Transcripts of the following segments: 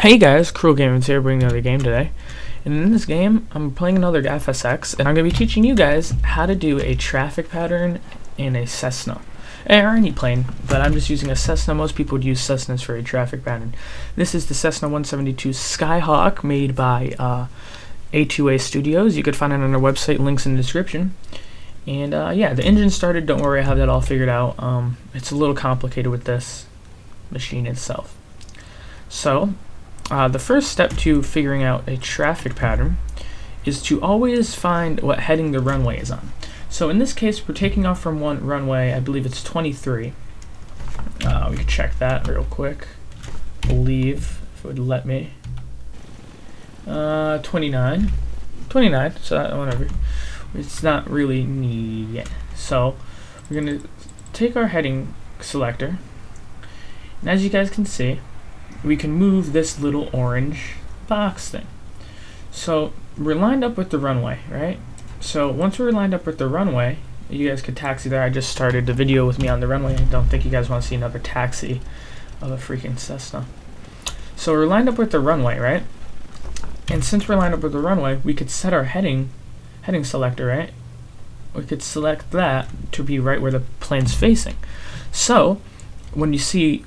Hey guys, Cruel Gamers here, bringing another game today. And in this game, I'm playing another FSX, and I'm going to be teaching you guys how to do a traffic pattern in a Cessna. Or any plane, but I'm just using a Cessna. Most people would use Cessnas for a traffic pattern. This is the Cessna 172 Skyhawk, made by A2A Studios. You could find it on their website, links in the description. And yeah, the engine started, don't worry, I have that all figured out. It's a little complicated with this machine itself. So, the first step to figuring out a traffic pattern is to always find what heading the runway is on. So in this case, we're taking off from one runway, I believe it's 23. We could check that real quick. I believe, if it would let me. 29, so whatever. It's not really needed yet. So we're going to take our heading selector, and as you guys can see, we can move this little orange box thing. So we're lined up with the runway, right? So once we're lined up with the runway, you guys could taxi there. I just started the video with me on the runway. I don't think you guys want to see another taxi of a freaking Cessna. So we're lined up with the runway, right? And since we're lined up with the runway, we could set our heading selector, right? We could select that to be right where the plane's facing. So when you see,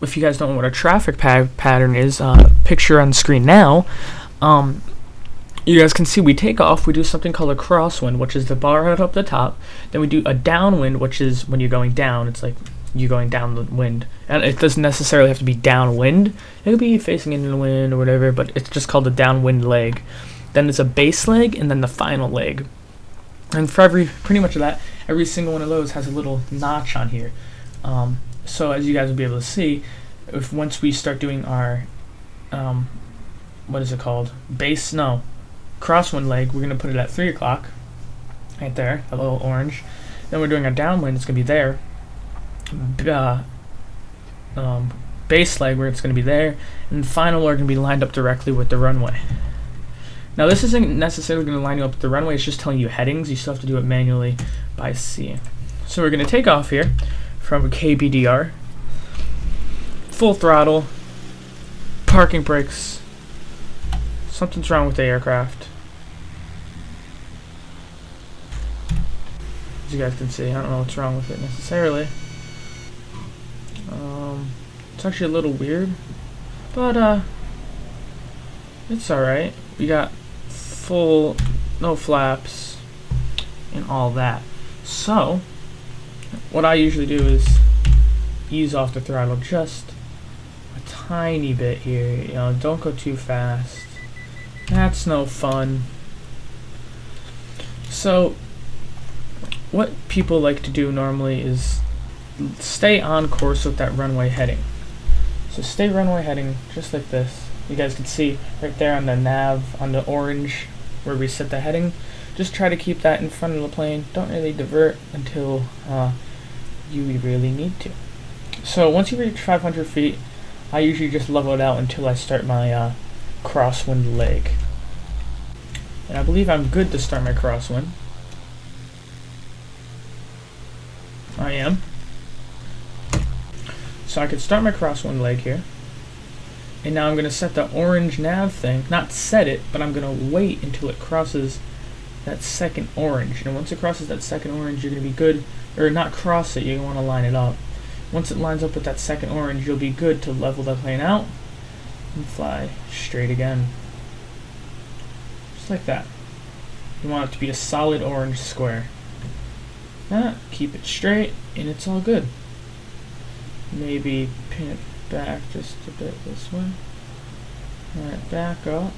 if you guys don't know what a traffic pattern is, picture on screen now, you guys can see we take off, we do something called a crosswind, which is the bar right up the top. Then we do a downwind, which is when you're going down. It's like you're going down the wind. And it doesn't necessarily have to be downwind. It could be facing into the wind or whatever, but it's just called the downwind leg. Then it's a base leg, and then the final leg. And for pretty much of that, every single one of those has a little notch on here. So as you guys will be able to see, if once we start doing our, what is it called? Crosswind leg, we're going to put it at 3 o'clock, right there, a little orange. Then we're doing our downwind, it's going to be there. Base leg, where it's going to be there. And final are going to be lined up directly with the runway. Now this isn't necessarily going to line you up with the runway, it's just telling you headings. You still have to do it manually by sea. So we're going to take off here from KBDR. Full throttle, parking brakes. Something's wrong with the aircraft. As you guys can see, I don't know what's wrong with it necessarily. It's actually a little weird, but it's alright. We got no flaps and all that. So what I usually do is ease off the throttle just a tiny bit here. You know, don't go too fast. That's no fun. So what people like to do normally is stay on course with that runway heading. So stay runway heading just like this. You guys can see right there on the nav, on the orange where we set the heading. Just try to keep that in front of the plane. Don't really divert until you really need to. So once you reach 500 feet, I usually just level it out until I start my crosswind leg. And I believe I'm good to start my crosswind. I am. So I could start my crosswind leg here. And now I'm going to set the orange nav thing. Not set it, but I'm going to wait until it crosses that second orange. And once it crosses that second orange, you're going to be good. Or not cross it, you want to line it up. Once it lines up with that second orange, you'll be good to level the plane out and fly straight again. Just like that. You want it to be a solid orange square. Now, keep it straight, and it's all good. Maybe pin it back just a bit this way. Alright, back up.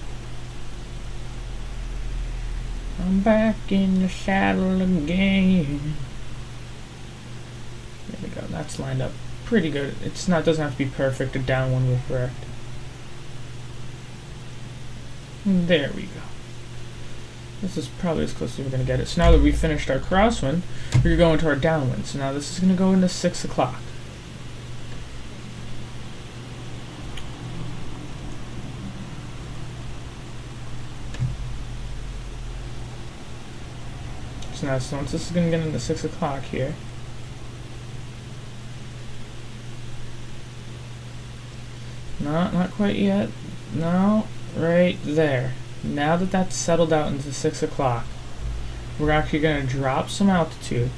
I'm back in the saddle again. There we go, that's lined up pretty good. It's not, doesn't have to be perfect, a downwind will correct. And there we go. This is probably as close as we're going to get it. So now that we've finished our crosswind, we're going to our downwind. So now this is going to go into 6 o'clock. So now, once this is going to get into 6 o'clock here, not quite yet. now right there. Now that that's settled out into 6 o'clock, we're actually going to drop some altitude.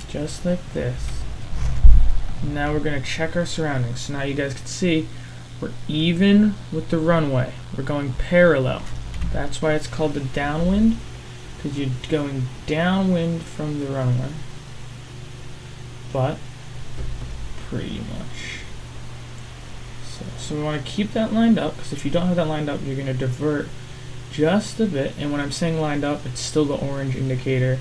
Just like this. Now we're going to check our surroundings. So now you guys can see we're even with the runway. We're going parallel. That's why it's called the downwind, because you're going downwind from the runway. But pretty much. So we want to keep that lined up, because if you don't have that lined up, you're going to divert just a bit. And when I'm saying lined up, it's still the orange indicator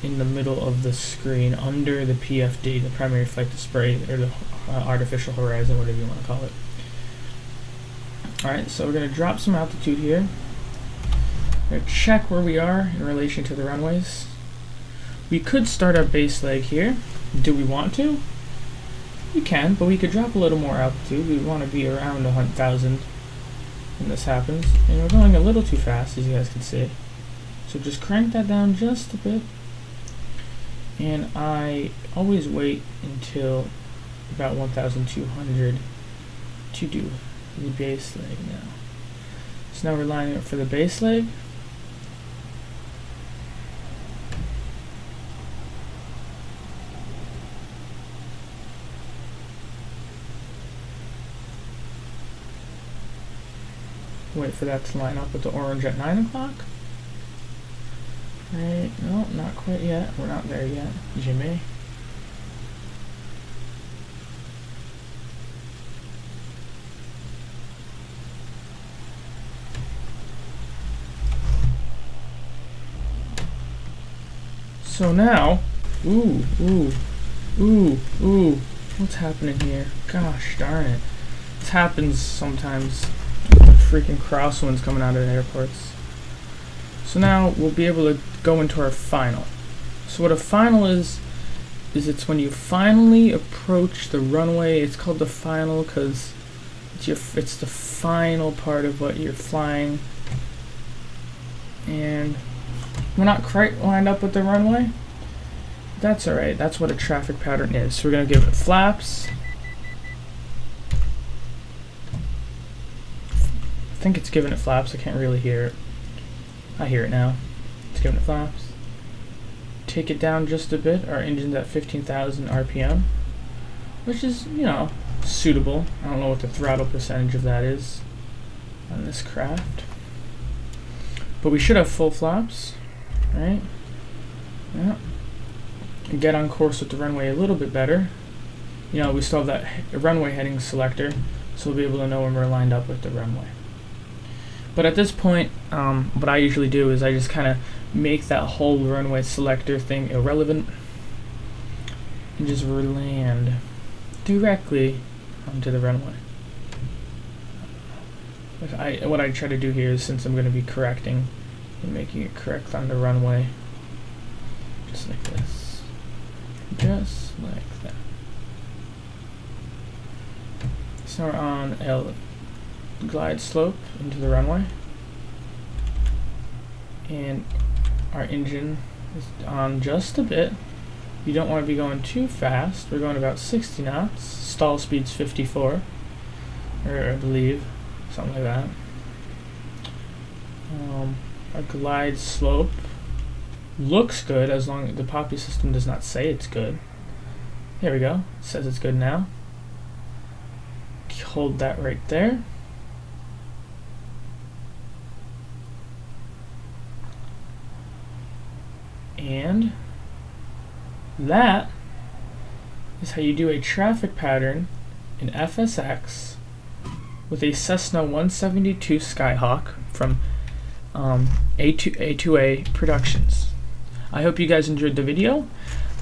in the middle of the screen under the PFD, the primary flight display, or the artificial horizon, whatever you want to call it. Alright, so we're going to drop some altitude here. We're going to check where we are in relation to the runways. We could start our base leg here. Do we want to? We can, but we could drop a little more altitude. We want to be around 100,000 when this happens. And we're going a little too fast, as you guys can see. So just crank that down just a bit. And I always wait until about 1,200 to do the base leg now. So now we're lining up for the base leg. Wait for that to line up with the orange at 9 o'clock. Right, no, not quite yet. We're not there yet, Jimmy. So now, ooh, what's happening here? Gosh darn it. This happens sometimes with the freaking crosswinds coming out of the airports. So now we'll be able to go into our final. So what a final is it's when you finally approach the runway. It's called the final because it's the final part of what you're flying. And we're not quite lined up with the runway. That's alright. That's what a traffic pattern is. So we're going to give it flaps. I think it's giving it flaps. I can't really hear it. I hear it now. It's giving it flaps. Take it down just a bit. Our engine's at 15,000 RPM, which is, you know, suitable. I don't know what the throttle percentage of that is on this craft, but we should have full flaps, right? Yeah. And get on course with the runway a little bit better. You know, we still have that runway heading selector, so we'll be able to know when we're lined up with the runway. But at this point, what I usually do is I just kind of make that whole runway selector thing irrelevant and just land directly onto the runway. What I try to do here is, since I'm going to be correcting and making it correct on the runway, just like this. Just like that. So we're on a glide slope into the runway, and our engine is on just a bit. You don't want to be going too fast. We're going about 60 knots. Stall speed's 54, or I believe something like that. Our glide slope looks good as long as the Poppy system does not say it's good. There we go. It says it's good now. Hold that right there. And that is how you do a traffic pattern in FSX with a Cessna 172 Skyhawk from A2A Productions. I hope you guys enjoyed the video.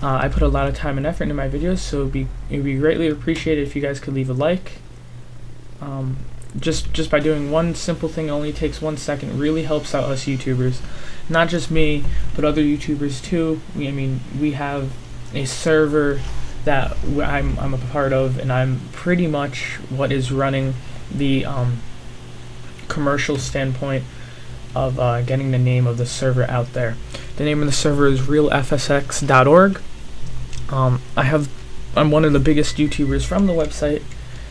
I put a lot of time and effort into my videos, so it would be greatly appreciated if you guys could leave a like. Just by doing one simple thing, it only takes 1 second. It really helps out us YouTubers. Not just me, but other YouTubers too. I mean, we have a server that I'm a part of, and I'm pretty much what is running the commercial standpoint of getting the name of the server out there. The name of the server is realfsx.org. I'm one of the biggest YouTubers from the website,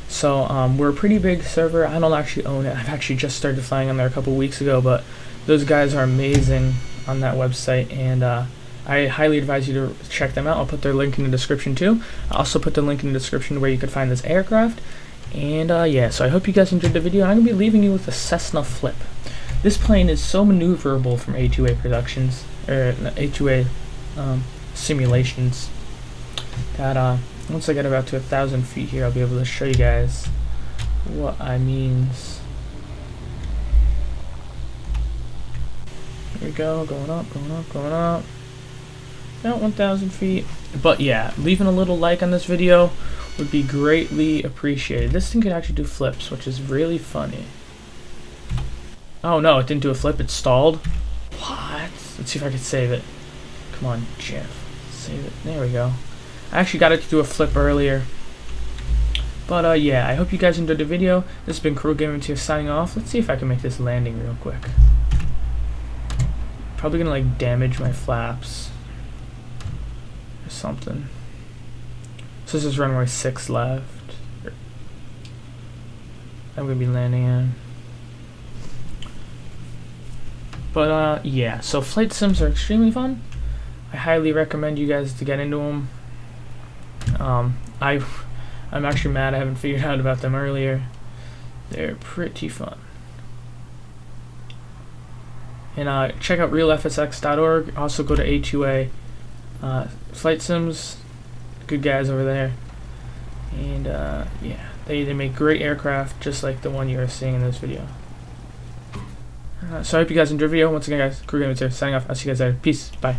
So we're a pretty big server. I don't actually own it. I've actually just started flying on there a couple weeks ago, but those guys are amazing on that website, and I highly advise you to check them out. I'll put their link in the description too. I'll also put the link in the description where you could find this aircraft. And yeah, so I hope you guys enjoyed the video. I'm going to be leaving you with a Cessna Flip. This plane is so maneuverable from A2A productions, or A2A simulations, that once I get about to 1,000 feet here, I'll be able to show you guys what I means. Here we go, going up, going up, going up. About 1,000 feet. But yeah, leaving a little like on this video would be greatly appreciated. This thing could actually do flips, which is really funny. Oh no, it didn't do a flip, it stalled. What? Let's see if I can save it. Come on, Jeff. Save it. There we go. I actually got it to do a flip earlier. But yeah, I hope you guys enjoyed the video. This has been Crew Gaming here signing off. Let's see if I can make this landing real quick. Probably gonna like damage my flaps or something. So this is runway 6 left. I'm gonna be landing in. But yeah, so flight sims are extremely fun. I highly recommend you guys to get into them. I'm actually mad I haven't figured out about them earlier. They're pretty fun. And check out realfsx.org. Also go to A2A Flight Sims. Good guys over there. And yeah, they make great aircraft just like the one you are seeing in this video. So I hope you guys enjoyed the video. Once again, guys, Crew Gaming here signing off. I'll see you guys later. Peace. Bye.